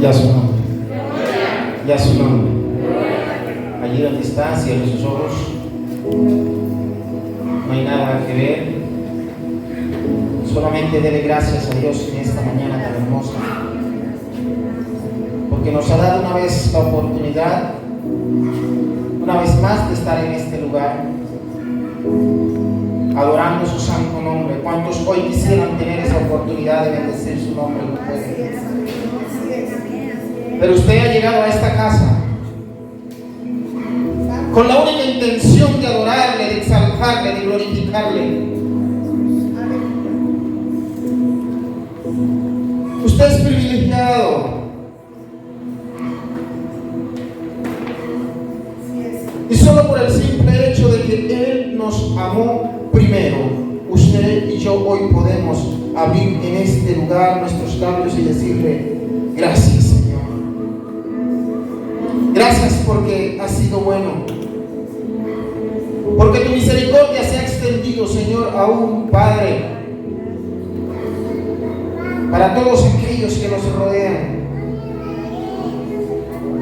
Y a su nombre. Y a su nombre. Allí donde está, cierre sus ojos. No hay nada que ver. Solamente dele gracias a Dios en esta mañana tan hermosa. Porque nos ha dado una vez la oportunidad, una vez más, de estar en este lugar, adorando su santo nombre. ¿Cuántos hoy quisieran tener esa oportunidad de bendecir su nombre? Pero usted ha llegado a esta casa con la única intención de adorarle, de exaltarle, de glorificarle. Usted es privilegiado. Y solo por el simple hecho de que Él nos amó primero, usted y yo hoy podemos abrir en este lugar nuestros labios y decirle gracias, Señor. Gracias porque has sido bueno. Porque tu misericordia se ha extendido, Señor, aún, Padre, para todos aquellos que nos rodean.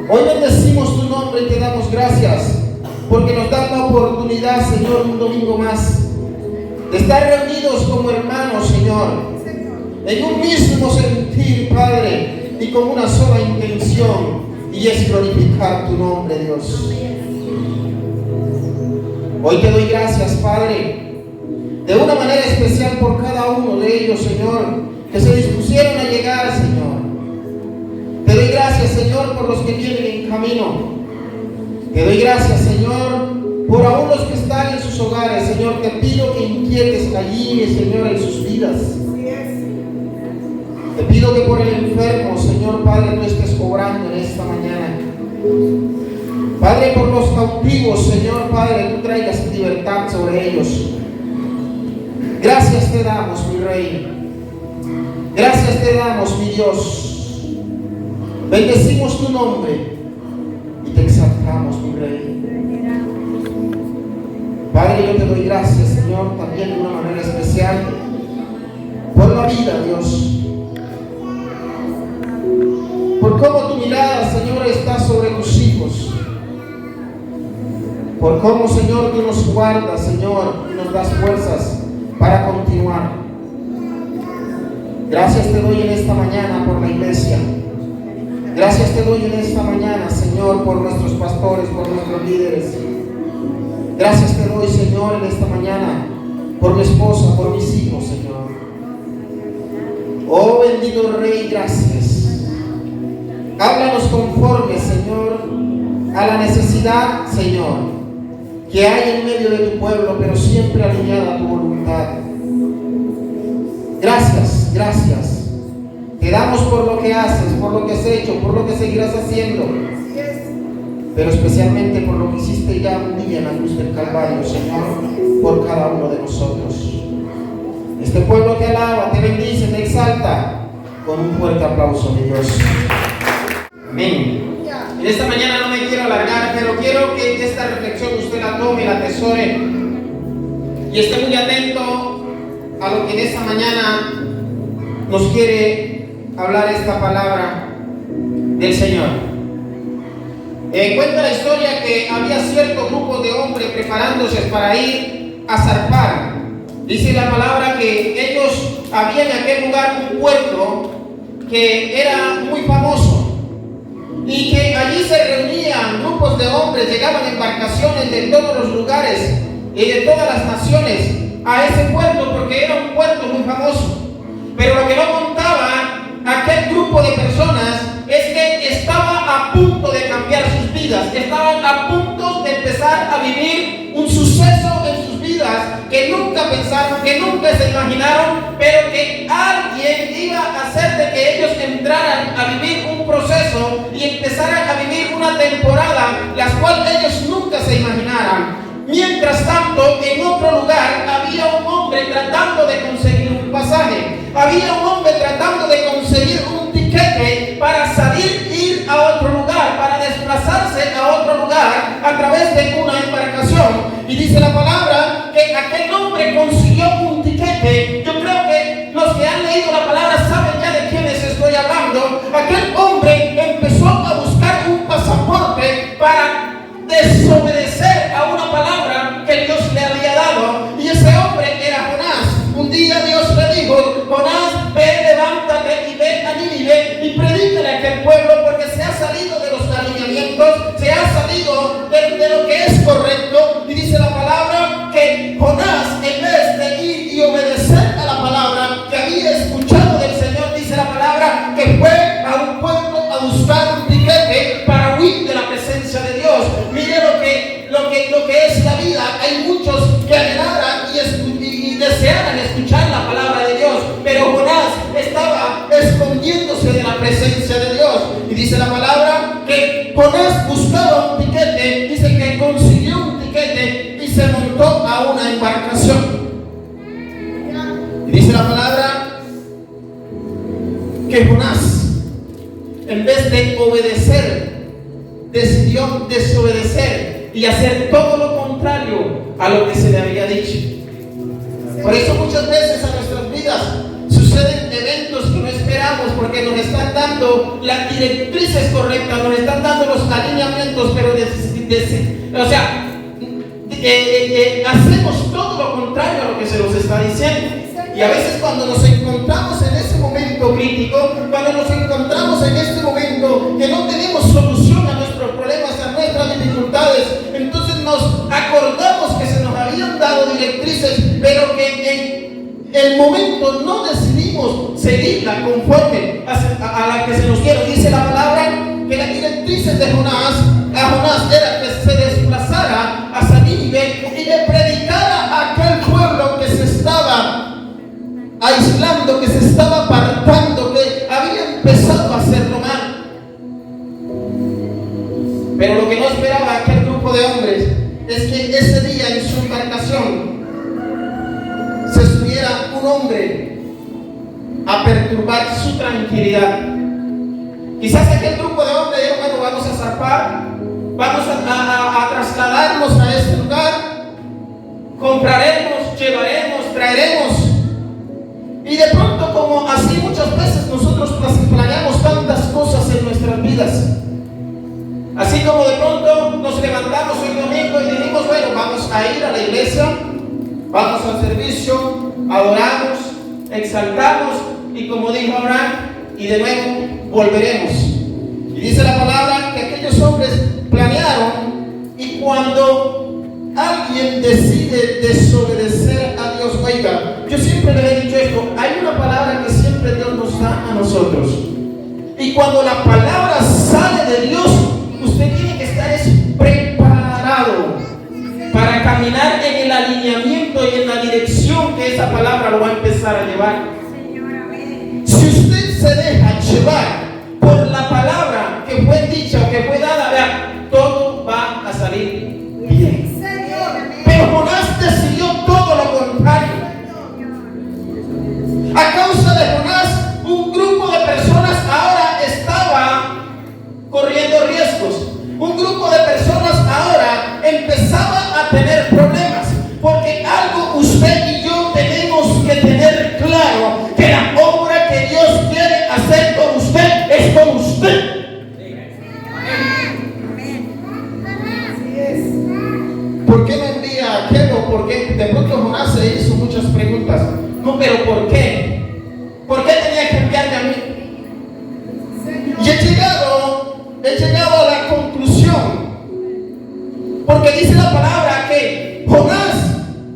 Hoy bendecimos tu nombre y te damos gracias porque nos das la oportunidad, Señor, un domingo más, de estar reunidos como hermanos, Señor, en un mismo sentir, Padre, y con una sola intención, y es glorificar tu nombre, Dios. Hoy te doy gracias, Padre, de una manera especial por cada uno de ellos, Señor, que se dispusieron a llegar, Señor. Te doy gracias, Señor, por los que vienen en camino. Te doy gracias, Señor, por aún los que están en sus hogares, Señor. Te pido que inquietes allí, Señor, en sus vidas. Te pido que por el enfermo, Señor, Padre, tú estés obrando en esta mañana. Padre, por los cautivos, Señor, Padre, tú traigas libertad sobre ellos. Gracias te damos, mi Rey. Gracias te damos, mi Dios. Bendecimos tu nombre y te exaltamos, mi Rey. Padre, yo te doy gracias, Señor, también de una manera especial por la vida, Dios. Por cómo tu mirada, Señor, está sobre tus hijos. Por cómo, Señor, tú nos guardas, Señor, y nos das fuerzas para continuar. Gracias te doy en esta mañana por la iglesia. Gracias te doy en esta mañana, Señor, por nuestros pastores, por nuestros líderes. Gracias te doy, Señor, en esta mañana por mi esposa, por mis hijos, Señor. Oh bendito Rey, gracias. Háblanos conforme, Señor, a la necesidad, Señor, que hay en medio de tu pueblo, pero siempre alineada a tu voluntad. Gracias, gracias. Te damos por lo que haces, por lo que has hecho, por lo que seguirás haciendo, pero especialmente por lo que hiciste ya un día en la cruz del Calvario, Señor, por cada uno de nosotros. Este pueblo te alaba, te bendice, te exalta con un fuerte aplauso, mi Dios. Amén. En esta mañana no me quiero alargar, pero quiero que esta reflexión usted la tome, la atesore y esté muy atento a lo que en esta mañana nos quiere hablar esta palabra del Señor. Cuenta la historia que había cierto grupo de hombres preparándose para ir a zarpar. Dice la palabra que ellos había en aquel lugar un puerto que era muy famoso y que allí se reunían grupos de hombres, llegaban embarcaciones de todos los lugares y de todas las naciones a ese puerto porque era un puerto muy famoso. Pero lo que no contaba aquel grupo de personas es que estaba a punto de cambiar sus vidas, estaban a punto de empezar a vivir un suceso en sus vidas que nunca pensaron, que nunca se imaginaron, pero que alguien iba a hacer de que ellos entraran a vivir un proceso y empezaran a vivir una temporada, la cual ellos nunca se imaginaran. Mientras tanto, en otro lugar había un hombre tratando de conseguir un pasaje, había un hombre tratando de conseguir un tiquete para salir, ir a otro lugar, para desplazarse a otro lugar a través de una embarcación. Y dice la palabra que aquel hombre consiguió un tiquete. Yo creo que los que han leído la palabra saben ya de quiénes estoy hablando. Aquel hombre interesara en escuchar la palabra de Dios, pero Jonás estaba escondiéndose de la presencia de Dios. Y dice la palabra que Jonás buscaba un tiquete, dice que consiguió un tiquete y se montó a una embarcación. Y dice la palabra que Jonás, en vez de obedecer, decidió desobedecer y hacer todo lo contrario a lo que se le había dicho. Por eso muchas veces a nuestras vidas suceden eventos que no esperamos, porque nos están dando las directrices correctas, nos están dando los alineamientos, pero hacemos todo lo contrario a lo que se nos está diciendo. Y a veces cuando nos encontramos en ese momento crítico, cuando nos encontramos en este momento que no tenemos solución a nuestros problemas, a nuestras dificultades, entonces nos acordamos que se nos habían dado directrices, pero que en el momento no decidimos seguirla conforme a la que se nos dieron. Dice la palabra que las directrices de Jonás era que se desplazara a Nínive y le predicara a aquel pueblo que se estaba aislando, que se estaba apartando, que había empezado a hacerlo mal. Pero lo que no esperaba aquel grupo de hombres es que ese día en su embarcación se subiera un hombre a perturbar su tranquilidad. Quizás aquel grupo de hombres dijo: bueno, vamos a zarpar, vamos a trasladarnos a este lugar, compraremos, llevaremos, traeremos. Y de pronto, como así muchas veces nosotros planeamos tantas cosas en nuestras vidas, así como de pronto nos levantamos hoy domingo y dijimos: bueno, vamos a ir a la iglesia, vamos al servicio, adoramos, exaltamos, y como dijo Abraham, y de nuevo volveremos. Y dice la palabra que aquellos hombres planearon, y cuando alguien decide desobedecer a Dios, oiga, yo siempre le he dicho esto, hay una palabra que siempre Dios nos da a nosotros, y cuando la palabra sale de Dios, usted tiene que estar preparado para caminar en el alineamiento y en la dirección que esa palabra lo va a empezar a llevar. Si usted se deja llevar por la palabra que fue dicha o que fue dada, vea, todo va a salir bien. Pero Jonás decidió todo lo contrario. A causa de Jonás, un grupo de personas ahora estaba corriendo riesgos. Un grupo de personas ahora empezaba a tener problemas, porque algo usted y yo tenemos que tener claro, que la obra que Dios quiere hacer con usted es con usted. ¿Por qué me envía aquel? ¿O por qué? De pronto Jonás se hizo muchas preguntas. No, pero ¿por qué? ¿Por qué tenía que enviarme a mí? Y he llegado a la conclusión, porque dice la palabra que Jonás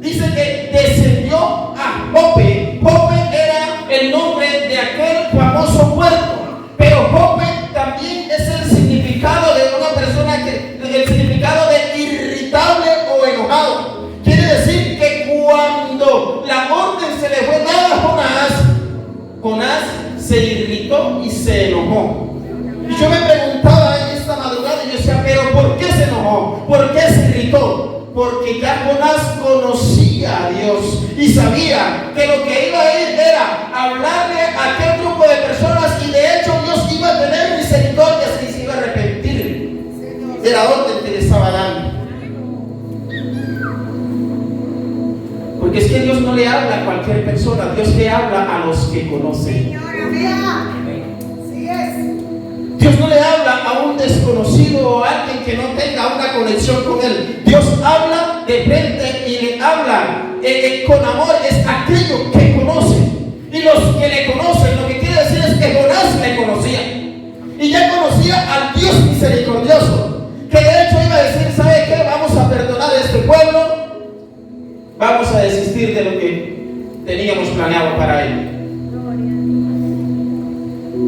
dice que descendió a Jope. Jope era el nombre de aquel famoso puerto, pero Jope también es el significado de una persona el significado de irritable o enojado. Quiere decir que cuando la orden se le fue dada a Jonás se irritó y se enojó. Y yo me preguntaba en esta madrugada, y yo decía: pero ¿por qué se enojó? ¿Por qué se irritó? Porque ya Jonás conocía a Dios y sabía que lo que iba a ir era hablarle a aquel grupo de personas, y de hecho Dios iba a tener misericordia si se iba a arrepentir de la orden que le estaba dando. Porque es que Dios no le habla a cualquier persona, Dios le habla a los que conocen. Dios no le habla a un desconocido o a alguien que no tenga una conexión con Él. Dios habla de frente y le habla con amor, es aquello que conoce. Y los que le conocen, lo que quiere decir es que Jonás le conocía. Y ya conocía al Dios misericordioso, que de hecho iba a decir: ¿sabe qué? Vamos a perdonar a este pueblo, vamos a desistir de lo que teníamos planeado para él.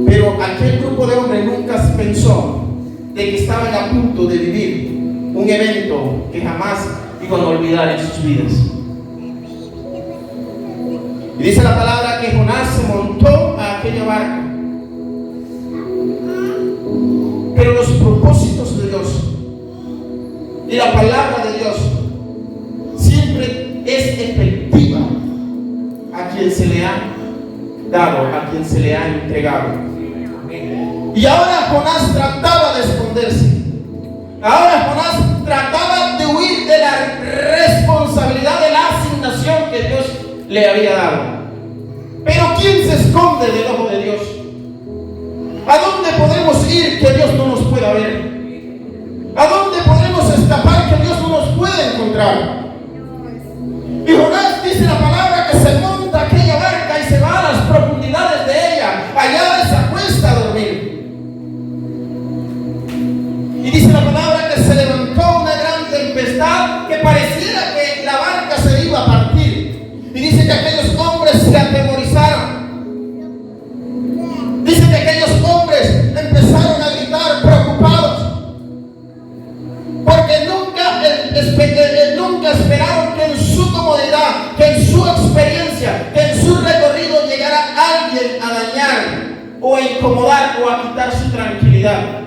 Pero aquel grupo de hombres nunca pensó de que estaban a punto de vivir un evento que jamás iban a olvidar en sus vidas. Y dice la palabra que Jonás se montó a aquella barca. Pero los propósitos de Dios y la palabra de Dios siempre es efectiva a quien se le ha dado, a quien se le ha entregado. Y ahora Jonás trataba de esconderse. Ahora Jonás trataba de huir de la responsabilidad de la asignación que Dios le había dado. Pero ¿quién se esconde del ojo de Dios? ¿A dónde podremos ir que Dios no nos pueda ver? ¿A dónde podremos escapar que Dios no nos pueda encontrar? Y Jonás dice la palabra que se monta aquella barca y se va a las profundidades de ella. Allá se acuesta a dormir. Y dice la palabra que se levantó una gran tempestad que pareciera que la barca se iba a partir. Y dice que aquellos hombres se atemorizaron. Dice que aquellos hombres empezaron a gritar preocupados. Porque nunca esperaron que en su comodidad, que en su experiencia, que en su recorrido llegara alguien a dañar o a incomodar o a quitar su tranquilidad.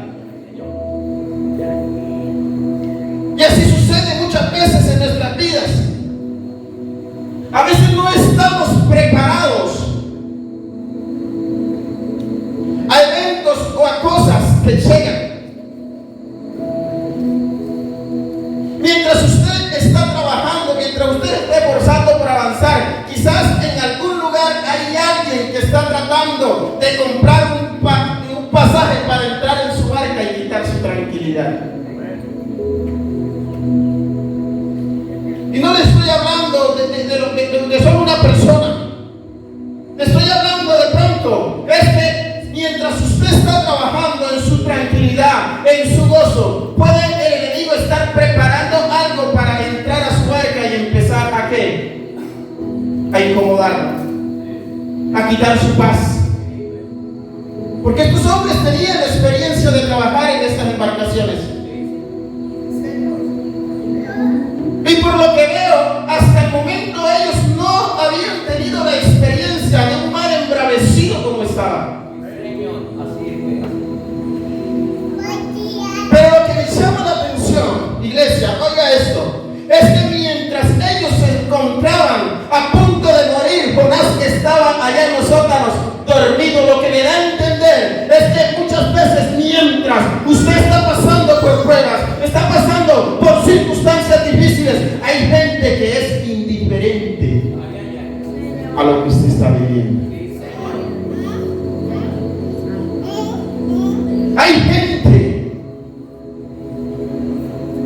Y así sucede muchas veces en nuestras vidas. A veces no estamos preparados a eventos o a cosas que llegan. Mientras usted está trabajando, mientras usted esté esforzando por avanzar, quizás en algún lugar hay alguien que está tratando de comprar un pasaje para entrar en su barca y quitar su tranquilidad. Y no le estoy hablando de solo una persona. Le estoy hablando de pronto. Es que mientras usted está trabajando en su tranquilidad, en su gozo, puede el enemigo estar preparando algo para entrar a su barca y empezar a ¿qué? A incomodarla, a quitar su paz. Porque estos hombres tenían la experiencia de trabajar en estas embarcaciones. Y por lo que veo, hasta el momento ellos no habían tenido la experiencia de un mar embravecido como estaba. Pero lo que me llama la atención, iglesia, oiga esto, es que mientras ellos se encontraban a punto de morir, Jonás estaba allá en los sótanos, dormido. Lo que me da a entender es que muchas veces mientras usted está pasando por pruebas, está pasando por circunstancias difíciles, hay gente que es indiferente a lo que usted está viviendo. Hay gente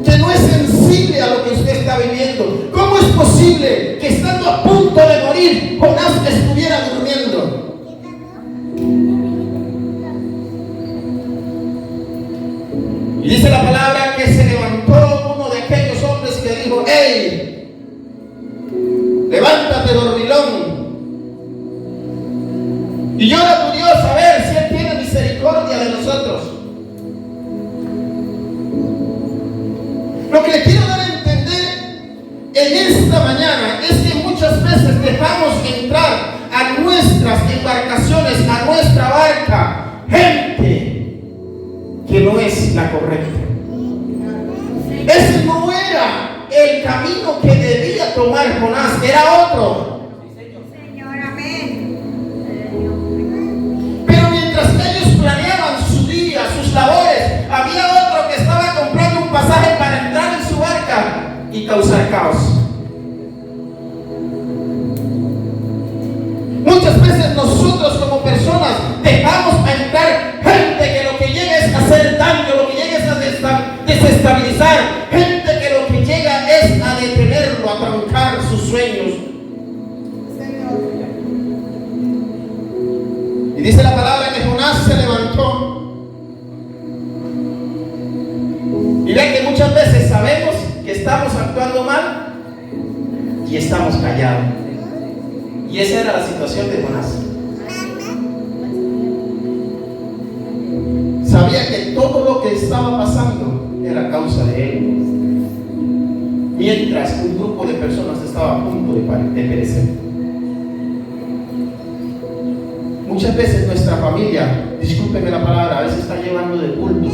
que no es sensible a lo que usted está viviendo. ¿Cómo es posible que estando a punto de morir, Jonás estuviera durmiendo? Y dice la palabra que se levantó uno de aquellos hombres que dijo: ¡Ey! Levántate, dormilón, y llora a tu Dios a ver si Él tiene misericordia de nosotros. Lo que le quiero dar a entender en esta mañana es que muchas veces dejamos entrar a nuestras embarcaciones, a nuestra barca, gente que no es la correcta. Ese no era el camino que debía tomar Jonás, era otro. Señor, amén. Pero mientras ellos planeaban su día, sus labores, había otro que estaba comprando un pasaje para entrar en su barca y causar caos. Muchas veces nosotros como personas dejamos a entrar gente que lo que llega es a hacer daño, lo que llega es a desestabilizar, gente que lo que llega es a detenerlo, a truncar sus sueños. Y dice la palabra que Jonás se levantó. Y ven que muchas veces sabemos que estamos actuando mal y estamos callados. Y esa era la situación de Jonás. Sabía que todo lo que estaba pasando era causa de él, mientras un grupo de personas estaba a punto de perecer. Muchas veces nuestra familia, discúlpeme la palabra, a veces está llevando de culto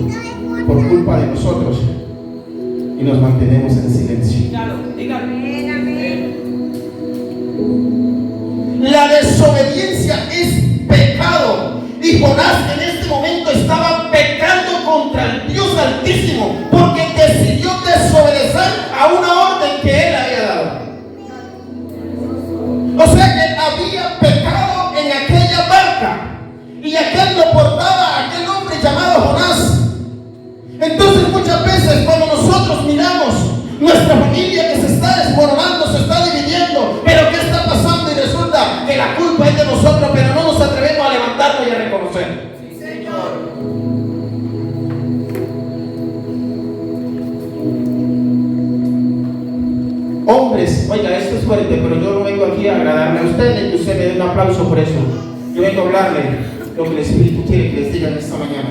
por culpa de nosotros y nos mantenemos en silencio. Amén, amén. La desobediencia es pecado y Jonás en este momento estaba pecando contra el Dios Altísimo porque decidió desobedecer a una orden que él había dado. O sea que había pecado en aquella barca y aquel lo portaba a aquel hombre llamado Jonás. Entonces muchas veces cuando nosotros miramos nuestra familia que se está desmoronando, se está dividiendo, pero ¿qué está pasando? Y resulta que la culpa es de nosotros, pero no nos atrevemos a levantarnos y a reconocer. Sí, Señor. Hombres, oiga, esto es fuerte, pero yo no vengo aquí a agradarle a usted ni que usted me dé un aplauso por eso. Yo vengo a hablarle lo que el Espíritu quiere que les diga en esta mañana.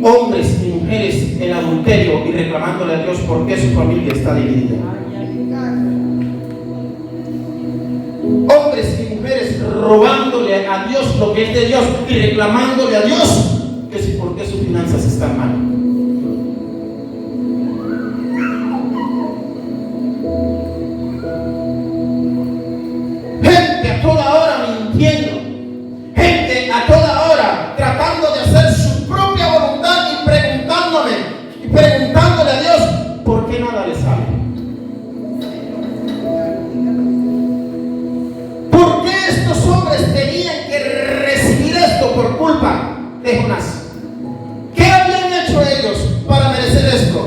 Hombres y mujeres en adulterio y reclamándole a Dios por qué su familia está dividida. Hombres y mujeres robándole a Dios lo que es de Dios y reclamándole a Dios que si por qué sus finanzas están mal. Gente a toda hora mintiendo, gente a toda hora tratando de hacer su propia voluntad y preguntándole a Dios por qué nada le sale. ¿Por qué estos hombres tenían que recibir esto por culpa de Jonás? ¿Qué habían hecho ellos para merecer esto?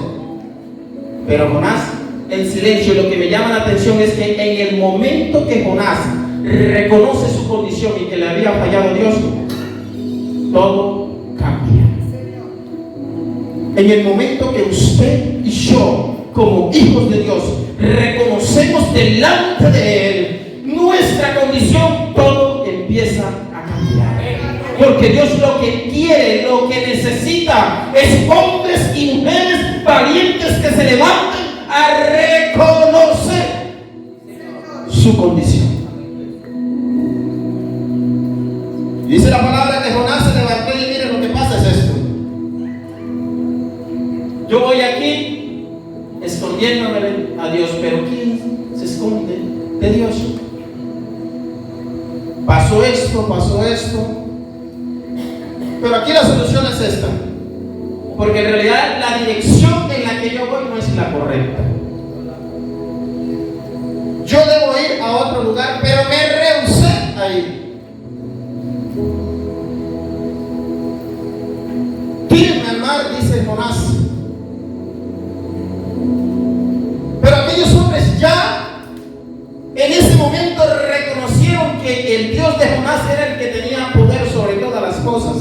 Pero Jonás, en silencio, lo que me llama la atención es que en el momento que Jonás reconoce su condición y que le había fallado Dios, todo cambia. En el momento que usted y yo, como hijos de Dios, reconocemos delante de Él nuestra condición, todo empieza a cambiar. Porque Dios lo que quiere, lo que necesita es hombres y mujeres valientes que se levanten a reconocer su condición. Dice la palabra que Jonás se levantó y miren lo que pasa es esto. Yo voy aquí escondiéndome a Dios, pero ¿quién se esconde de Dios? Pasó esto. Pero aquí la solución es esta. Porque en realidad la dirección en la que yo voy no es la correcta. Yo debo ir a otro lugar, pero me rehusé a ir. Tírenme al mar, dice Jonás. Pero aquellos hombres ya en ese momento reconocieron que el Dios de Jonás era el que tenía poder sobre todas las cosas.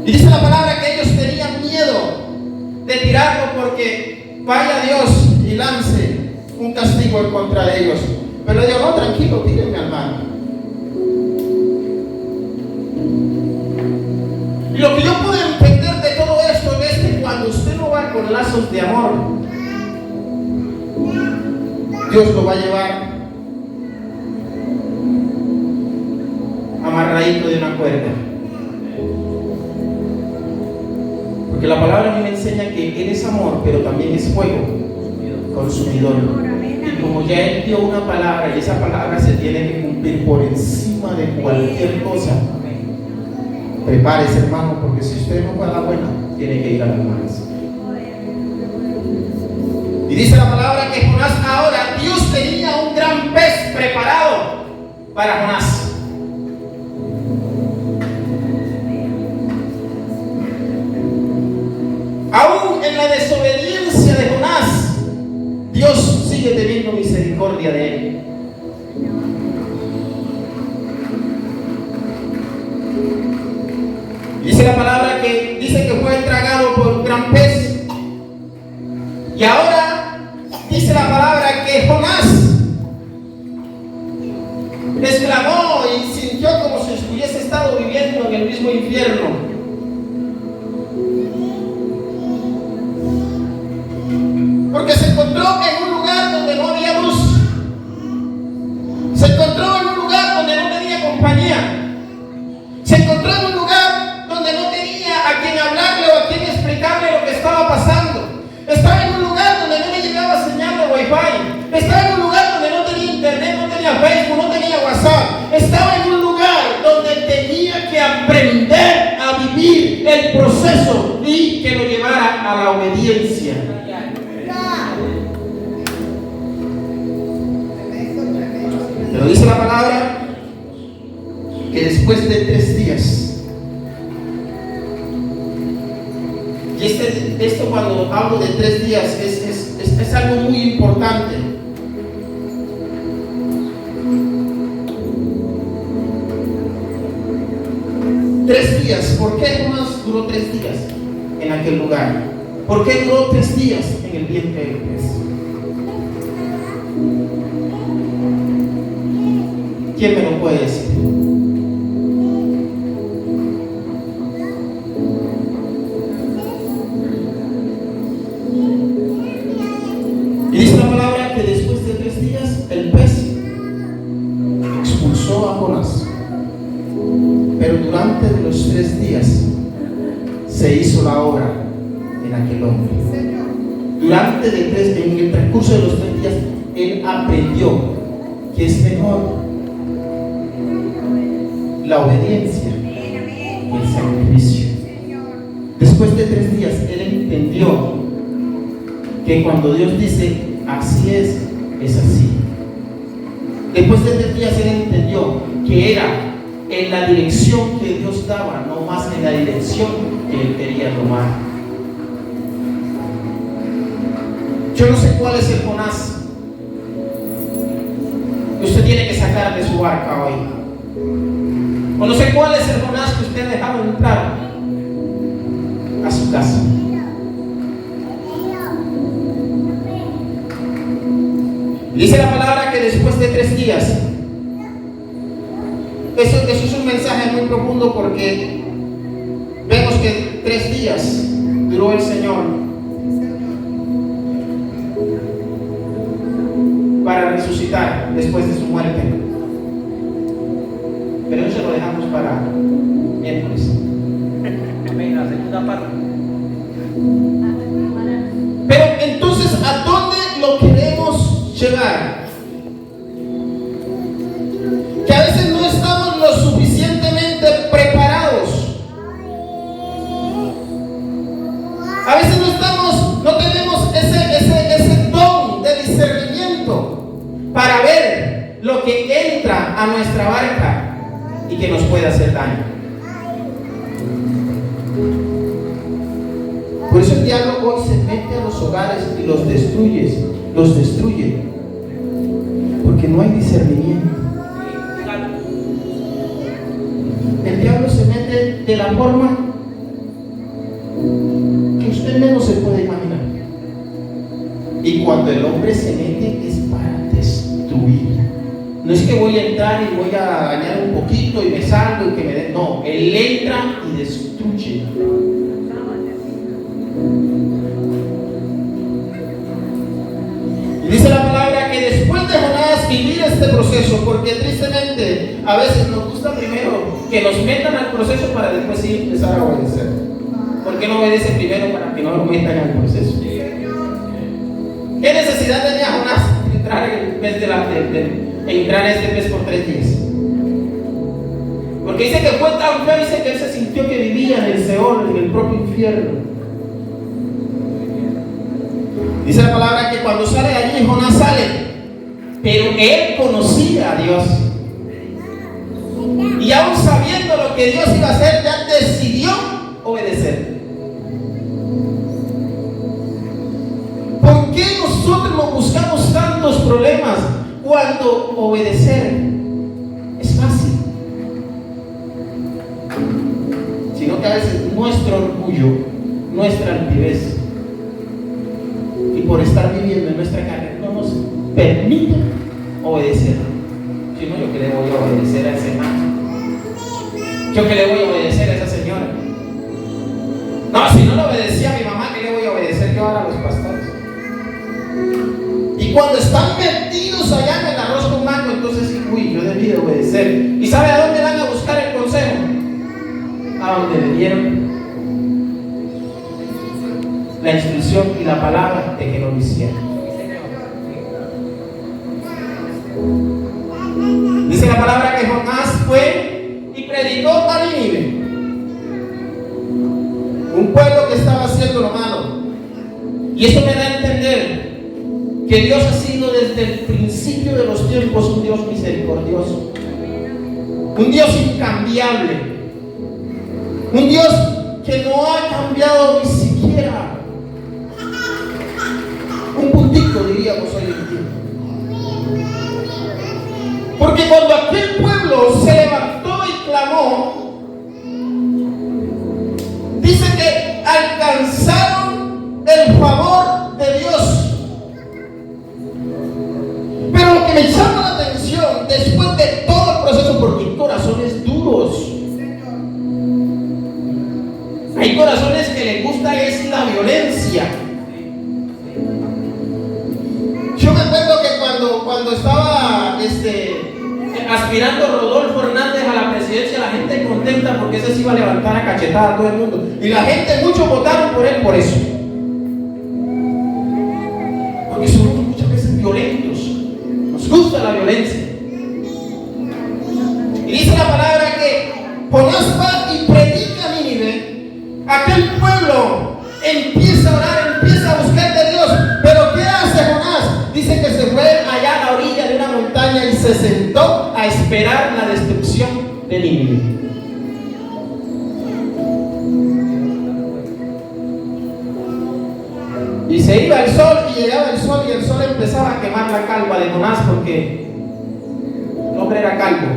Y dice la palabra que ellos tenían miedo de tirarlo porque vaya Dios y lance un castigo en contra de ellos. Pero le digo, no, tranquilo, tírenme al mar. Y lo que yo puedo entender de todo esto es que cuando usted no va con lazos de amor, Dios lo va a llevar amarradito de una cuerda. Porque la palabra a mí me enseña que Él es amor, pero también es fuego consumidor. Y como ya Él dio una palabra y esa palabra se tiene que cumplir por encima de cualquier cosa, prepárese, hermano, porque si usted no fue a la buena, tiene que ir a las malas. Y dice la palabra que Jonás ahora, Dios tenía un gran pez preparado para Jonás. Aún en la desobediencia de Jonás, Dios sigue teniendo misericordia de él. Dice la palabra que dice que fue tragado por un gran pez. Y ahora dice la palabra que Jonás exclamó y sintió como si hubiese estado viviendo en el mismo infierno. Porque se encontró en un lugar donde no había luz. Se encontró en un lugar donde no tenía compañía. Estaba en un lugar donde no tenía internet, no tenía Facebook, no tenía WhatsApp. Estaba en un lugar donde tenía que aprender a vivir el proceso y que lo llevara a la obediencia. Pero dice la palabra que después de 3 días, y esto cuando hablo de 3 días es algo muy importante. Tres días. ¿Por qué Jonás duró 3 días en aquel lugar? ¿Por qué duró 3 días en el vientre del pez? ¿Quién me lo puede decir? Y dice la palabra que después de 3 días el pez expulsó a Jonás. Pero durante los 3 días se hizo la obra en aquel hombre. En el transcurso de los 3 días, él aprendió que es mejor la obediencia que el sacrificio. Después de 3 días, él entendió que cuando Dios dice así es así. Después de 3 días, él entendió que era en la dirección que Dios daba, no más en la dirección que él quería tomar. Yo no sé cuál es el Jonás que usted tiene que sacar de su barca hoy. O no sé cuál es el Jonás que usted ha dejado entrar a su casa. Dice la palabra que después de 3 días, eso es un mensaje muy profundo, porque vemos que 3 días duró el Señor para resucitar después de su muerte. Pero eso lo dejamos para miércoles. La segunda parte. Pero entonces, ¿a dónde lo queremos llevar? Que a veces no estamos lo suficientemente preparados. A veces no tenemos ese don de discernimiento para ver lo que entra a nuestra barca y que nos puede hacer daño. Por eso el diablo hoy se mete a los hogares y los destruye, porque no hay discernimiento. El diablo se mete de la forma que usted menos se puede imaginar. Y cuando el hombre se mete es para destruir. No es que voy a entrar y voy a dañar un poquito y me salgo y que me den. No, él entra y destruye. Y dice la palabra que después de Jonás vivir este proceso, porque tristemente a veces nos gusta primero que nos metan al proceso para después sí empezar a obedecer. ¿Por qué no obedece primero para que no lo metan al proceso? ¿Qué necesidad tenía Jonás de entrar en vez de entrar a este pez por 3 días? Porque dice que fue tan feo, dice que él se sintió que vivía en el Seol, en el propio infierno. Dice la palabra que cuando sale de allí, Jonás sale, pero él conocía a Dios. Y aún sabiendo lo que Dios iba a hacer, ya decidió obedecer. ¿Por qué nosotros nos buscamos tantos problemas cuando obedecer es fácil? Sino que a veces nuestro orgullo, nuestra altivez, y por estar viviendo en nuestra carne, no nos permite obedecer. Si no, yo que le voy a obedecer a ese hermano, yo que le voy a obedecer a esa señora. No, si no le obedecía a mi mamá, ¿qué le voy a obedecer yo ahora a los pastores? Y cuando están metidos allá en el arroz con mango, entonces sí, uy, yo debí de obedecer. ¿Y sabe a dónde van a buscar el consejo? A donde le dieron la instrucción y la palabra de que no lo hicieran. Dice la palabra que Jonás fue y predicó a Nínive, un pueblo que estaba haciendo lo malo. Y eso me da a entender que Dios ha sido desde el principio de los tiempos un Dios misericordioso, un Dios incambiable, un Dios que no ha cambiado ni siquiera un puntito, diríamos hoy en día. Porque cuando aquel pueblo se levantó y clamó, dice que alcanzaron el favor de Dios. Pero lo que me llama la atención, después de todo el proceso, porque hay corazones duros, hay corazones que les gusta es la violencia. Yo me acuerdo que cuando estaba aspirando Rodolfo Hernández a la presidencia, la gente contenta porque ese se iba a levantar a cachetada a todo el mundo. Y la gente, muchos votaron por él por eso. Porque somos muchas veces violentos. Nos gusta la violencia. Y dice la palabra que Jonás va y predica a Nínive. Aquel pueblo empieza a orar, empieza a buscar de Dios. Pero ¿qué hace Jonás? Dice que se fue allá a la orilla de una montaña y se sentó a esperar la destrucción de Nínive. Y se iba el sol y llegaba el sol y el sol empezaba a quemar la calva de Jonás porque el hombre era calvo.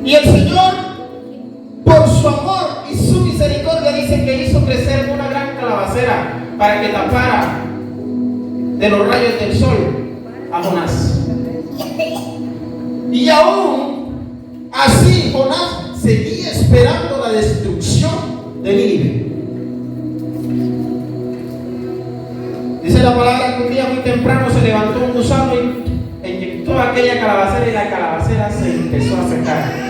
Y el Señor, por su amor y su misericordia, dice que hizo crecer una gran calabacera para que tapara de los rayos del sol a Jonás. Y aún así Jonás seguía esperando la destrucción de Nínive. Dice la palabra que un día muy temprano se levantó un gusano y inyectó aquella calabacera y la calabacera se empezó a secar.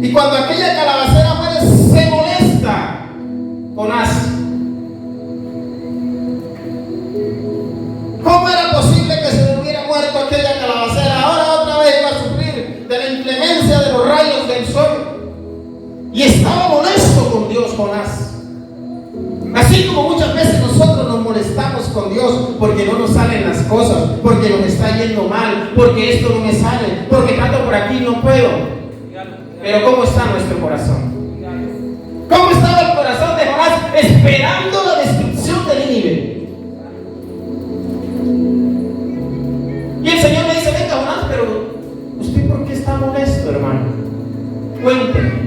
Y cuando aquella calabacera muere, se molesta Jonás. ¿Cómo era posible que se hubiera muerto aquella calabacera? Ahora otra vez iba a sufrir de la inclemencia de los rayos del sol. Y estaba molesto con Dios, Jonás. Así como muchas veces nosotros nos molestamos con Dios porque no nos salen las cosas, porque nos está yendo mal, porque esto no me sale, porque tanto por aquí no puedo. Pero ¿cómo está nuestro corazón? ¿Cómo estaba el corazón de Jonás esperando la destrucción de Nínive? Y el Señor me dice: venga, Jonás, pero ¿usted por qué está molesto, hermano? Cuénteme.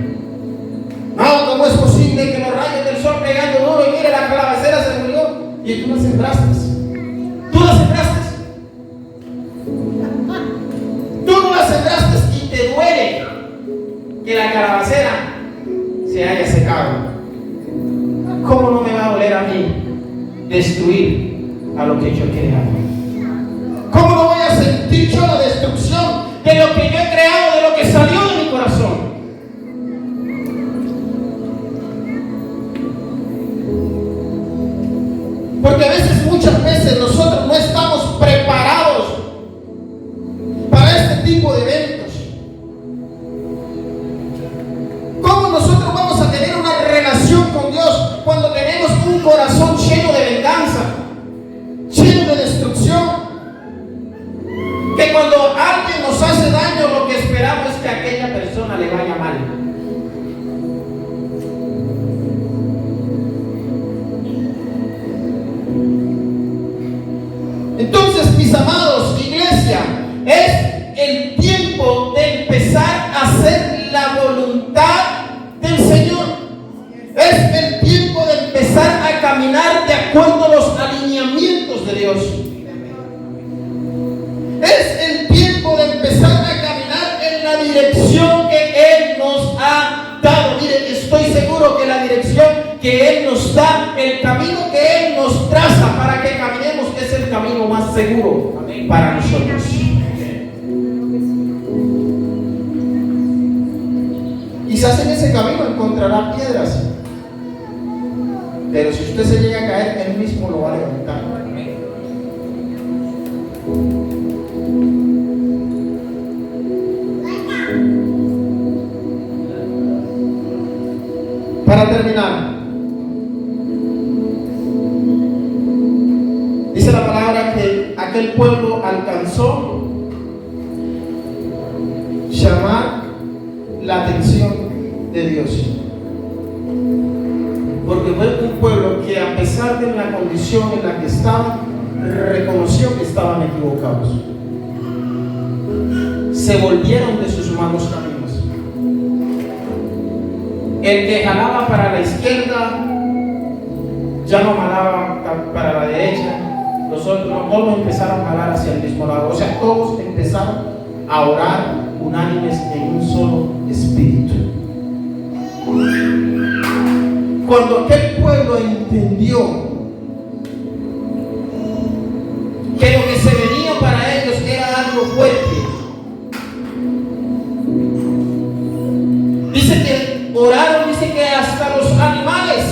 No, ¿cómo es posible que los rayos del sol pegando duro y mire la calabacera se murió? Y tú la sembraste. Tú la sembraste. Tú no la sembraste y te duele que la calabacera se haya secado. ¿Cómo no me va a doler a mí destruir a lo que yo he creado? ¿Cómo no voy a sentir yo la destrucción de lo que yo he creado, de lo que salió de mi corazón? Porque a veces, muchas veces, nosotros no estamos preparados para este tipo de eventos. ¿Cómo nosotros vamos a tener una relación con Dios cuando tenemos un corazón lleno de venganza, lleno de destrucción? Que cuando alguien nos hace daño, lo que esperamos es que a aquella persona le vaya mal. Entonces, mis amados, iglesia, es el tiempo de empezar a hacer la voluntad del Señor. Es el tiempo de empezar a caminar de acuerdo a los alineamientos de Dios. Es el tiempo de empezar a caminar en la dirección que Él nos ha dado. Miren, estoy seguro que la dirección que Él nos da, el camino que Él nos traza para que caminemos, es el camino más seguro para nosotros. Quizás en ese camino encontrará piedras, pero si usted se llega a caer, Él mismo lo va a levantar. terminar. Dice la palabra que aquel pueblo alcanzó llamar la atención de Dios. Porque fue un pueblo que, a pesar de la condición en la que estaba, reconoció que estaban equivocados. Se volvieron de sus malos caminos. El que jalaba para la izquierda ya no jalaba para la derecha. Los otros todos empezaron a jalar hacia el mismo lado. O sea, todos empezaron a orar unánimes en un solo espíritu. Cuando aquel pueblo entendió que lo que se venía para ellos era algo fuerte, dice que oraron, dice que hasta los animales,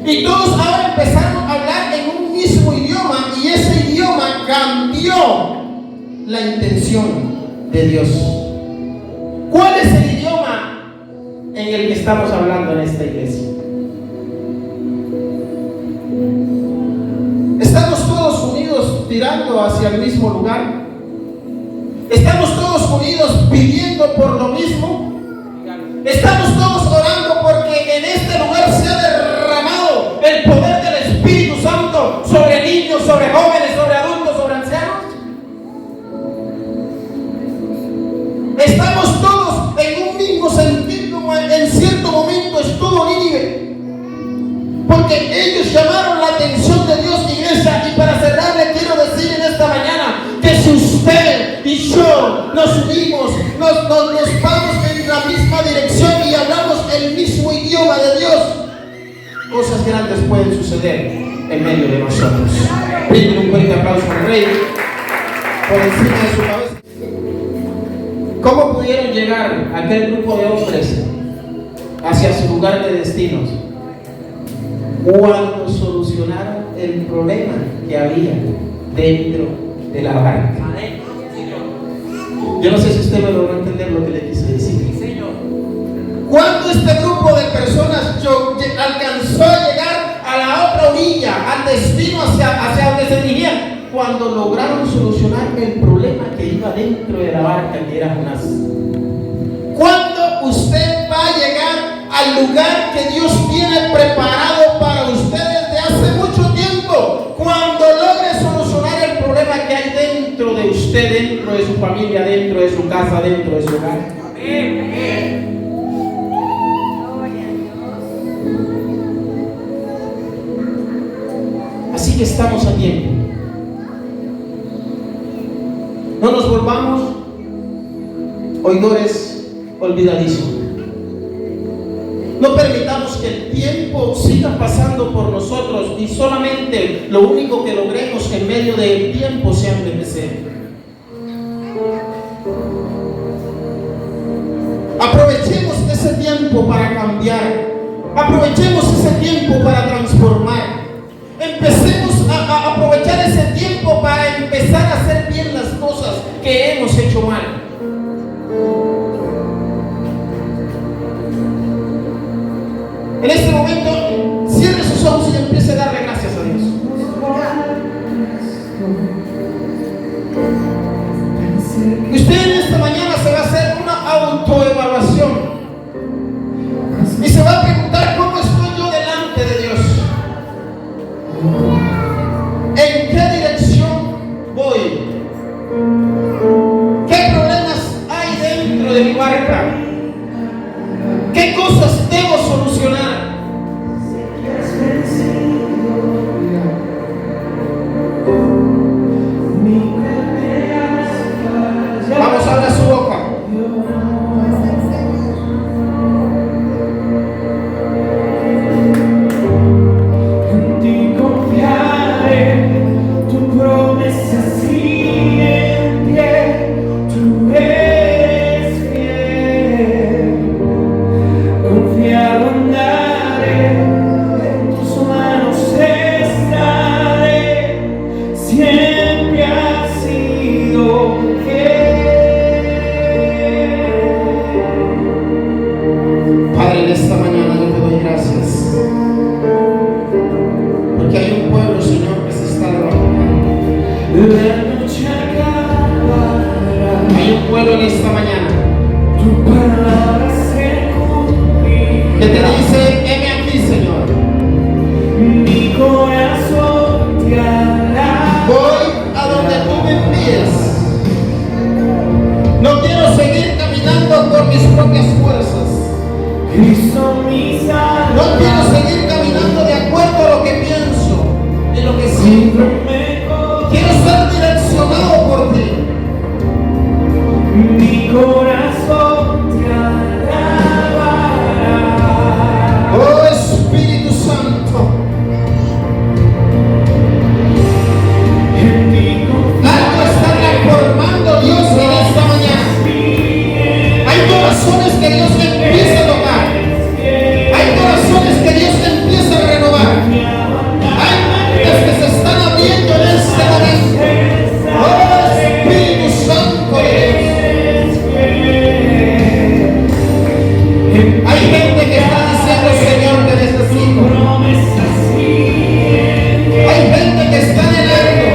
y todos ahora empezaron a hablar en un mismo idioma, y ese idioma cambió la intención de Dios. ¿Cuál es el idioma en el que estamos hablando en esta iglesia? ¿Estamos todos unidos tirando hacia el mismo lugar? ¿Estamos todos unidos pidiendo por lo mismo? ¿Estamos todos orando porque en este lugar se ha derramado el poder del Espíritu Santo sobre niños, sobre jóvenes, sobre adultos, sobre ancianos? Estamos todos en un mismo sentido, como en cierto momento estuvo Nínive, porque ellos llamaron la atención de Dios, iglesia. Y para cerrar, le quiero decir en esta mañana que si usted y yo nos unimos, nos vamos en la misma dirección y hablamos el mismo idioma de Dios, cosas grandes pueden suceder en medio de nosotros. Brinden un fuerte aplauso al Rey por encima de su cabeza. ¿Cómo pudieron llegar aquel grupo de hombres hacia su lugar de destinos? Cuando solucionaron el problema que había dentro de la barca. Yo no sé si usted me logró entender lo que le quise decir. Cuando este grupo de personas alcanzó a llegar a la otra orilla, al destino hacia donde se dirigían, cuando lograron solucionar el problema que iba dentro de la barca, que era Jonás. Cuando usted va a llegar al lugar que Dios tiene preparado para usted desde hace mucho tiempo, cuando logre solucionar el problema que hay dentro de usted, dentro de su familia, dentro de su casa, dentro de su hogar. Amén. Así que estamos a tiempo. No nos volvamos oidores olvidadizos. No permitamos que el tiempo siga pasando por nosotros y solamente lo único que logremos en medio del tiempo sea envejecer. Aprovechemos ese tiempo para cambiar. Aprovechemos ese tiempo para transformar. Empecemos a aprovechar ese tiempo para empezar a hacer bien las cosas que hemos hecho mal. En este momento, cierre sus ojos y empiece a darle gracias a Dios. Usted en esta mañana se va a hacer una autoevaluación y se va a preguntar: ¿cómo estoy yo delante de Dios? ¿En qué dirección voy? ¿Qué problemas hay dentro de mi barca? ¿Qué cosas debo solucionar? Hay un pueblo en esta mañana que te dice: heme aquí, Señor. Mi corazón te alaba. Voy a donde tú me envíes. No quiero seguir caminando por mis propias fuerzas. Cristo mi Salvador. No quiero seguir caminando de acuerdo a lo que pienso y lo que siento. Quiero ser direccionado por ti. Mi corazón te alabará. Oh Espíritu Santo, algo está transformando Dios en esta mañana. Hay corazones que Dios empieza a tocar. Hay corazones que Dios empieza a renovar. Hay mentes que se están abriendo en este momento. Oh Espíritu Santo de Dios. Hay gente que está diciendo: Señor, te necesito. Hay gente que está anhelando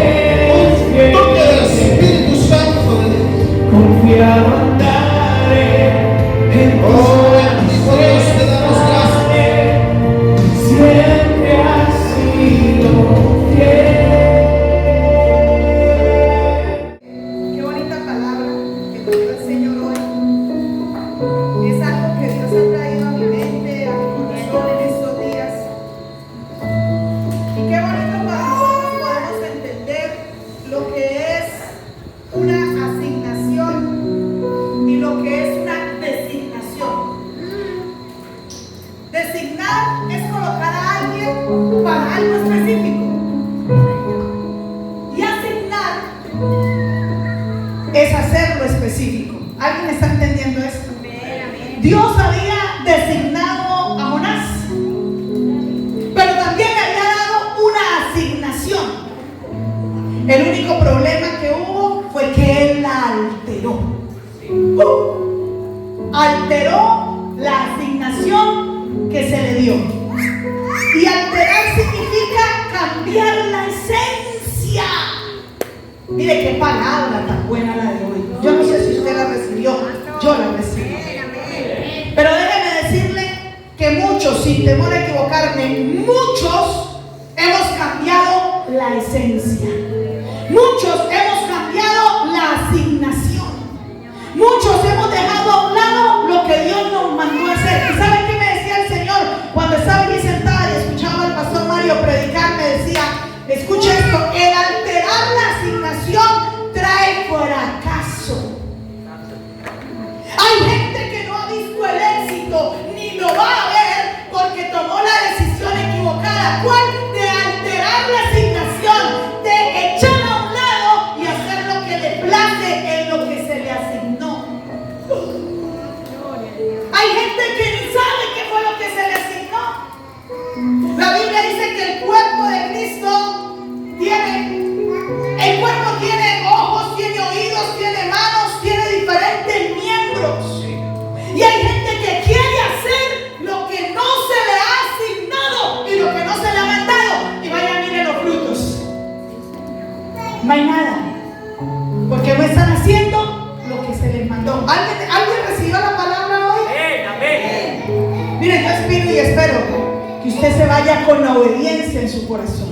un toque del Espíritu Santo de Dios. Confiado andaré en tu Oh, bendito Dios, te damos gracias. siempre has sido fiel. Qué bonita palabra que nos dio el Señor hoy. Es algo que Dios ha traído a mi mente, a mi corazón en estos días. Y qué bonito para nosotros podemos entender lo que es una asignación y lo que es una designación. Designar es colocar a alguien para algo específico. Y asignar es hacerlo específico. ¿Alguien está entendiendo esto? Dios había designado a Jonás, pero también le había dado una asignación. El único problema que hubo fue que él la alteró. Alteró la asignación que se le dio. Y alterar significa cambiar la esencia. Mire qué palabra tan buena la de hoy. Yo no sé si usted la recibió, yo la recibí. Pero déjeme decirle que muchos, sin temor a equivocarme, muchos hemos cambiado la esencia. Muchos hemos cambiado la asignación. Muchos hemos dejado a un lado lo que Dios nos mandó a hacer. ¿Y saben qué me decía el Señor? Cuando estaba allí sentada y escuchaba al pastor Mario predicar, me decía: escucha esto, el alterar la asignación trae fracaso. Hay gente que no ha visto el éxito ni lo va a ver porque tomó la decisión equivocada. ¿Cuál? De alterar la asignación, de echar a un lado y hacer lo que le place en lo que se le asignó. Hay gente que ni sabe qué fue lo que se le asignó. La Biblia dice que el cuerpo de Cristo tiene ojos, tiene oídos, tiene manos, tiene diferentes miembros. Y hay gente que quiere hacer lo que no se le ha asignado y lo que no se le ha mandado. Y vaya, mire los frutos. No hay nada. Porque no están haciendo lo que se les mandó. ¿Alguien recibió la palabra hoy? Mire, yo espero y espero que usted se vaya con la obediencia en su corazón.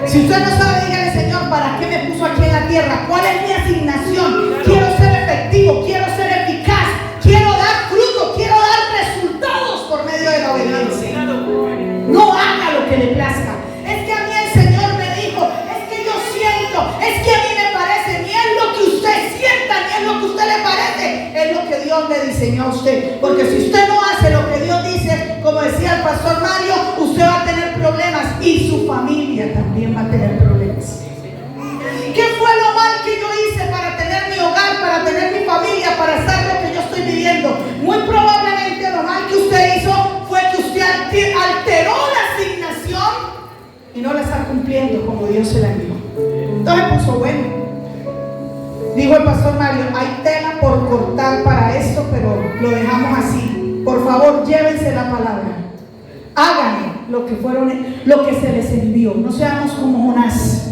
Si usted no sabe, dígale: Señor, ¿para qué me puso aquí en la tierra? ¿Cuál es mi asignación? Quiero ser efectivo, quiero ser eficaz, quiero dar fruto, quiero dar resultados por medio de la obediencia. No haga lo que le plazca. Es que a mí el Señor me dijo, es que yo siento, es que a mí me parece, ni es lo que usted sienta, ni es lo que a usted le parece, es lo que Dios le diseñó a usted. Porque si usted no hace lo que Dios dice, como decía el pastor Mario, usted va a tener problemas y su familia también va a tener problemas. ¿Qué fue lo mal que yo hice para tener mi hogar, para tener mi familia, para hacer lo que yo estoy viviendo? Muy probablemente lo mal que usted hizo fue que usted alteró la asignación y no la está cumpliendo como Dios se la dio. Entonces puso bueno. Dijo el pastor Mario: hay tela por cortar para esto, pero lo dejamos así. Por favor, llévense la palabra. Hagan lo que se les envió. No seamos como Jonás.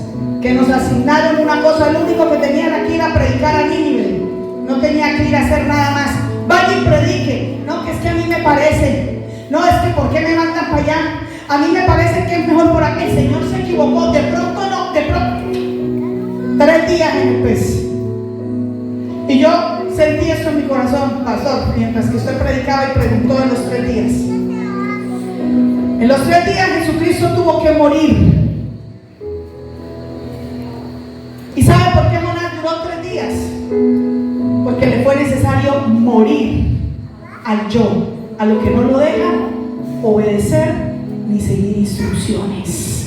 que nos asignaron una cosa, lo único que tenían que ir a predicar a Nínive, no tenía que ir a hacer nada más. Vaya y predique. No, que es que a mí me parece, no, es que ¿por qué me mandan para allá? A mí me parece que es mejor por aquí. El Señor se equivocó, de pronto no, de pronto. 3 días en el pez. Y yo sentí esto en mi corazón, pastor, mientras que usted predicaba y preguntó en los 3 días. En los 3 días Jesucristo tuvo que morir. ¿Y sabe por qué Jonás duró 3 días? Porque le fue necesario morir al yo, a lo que no lo deja obedecer ni seguir instrucciones.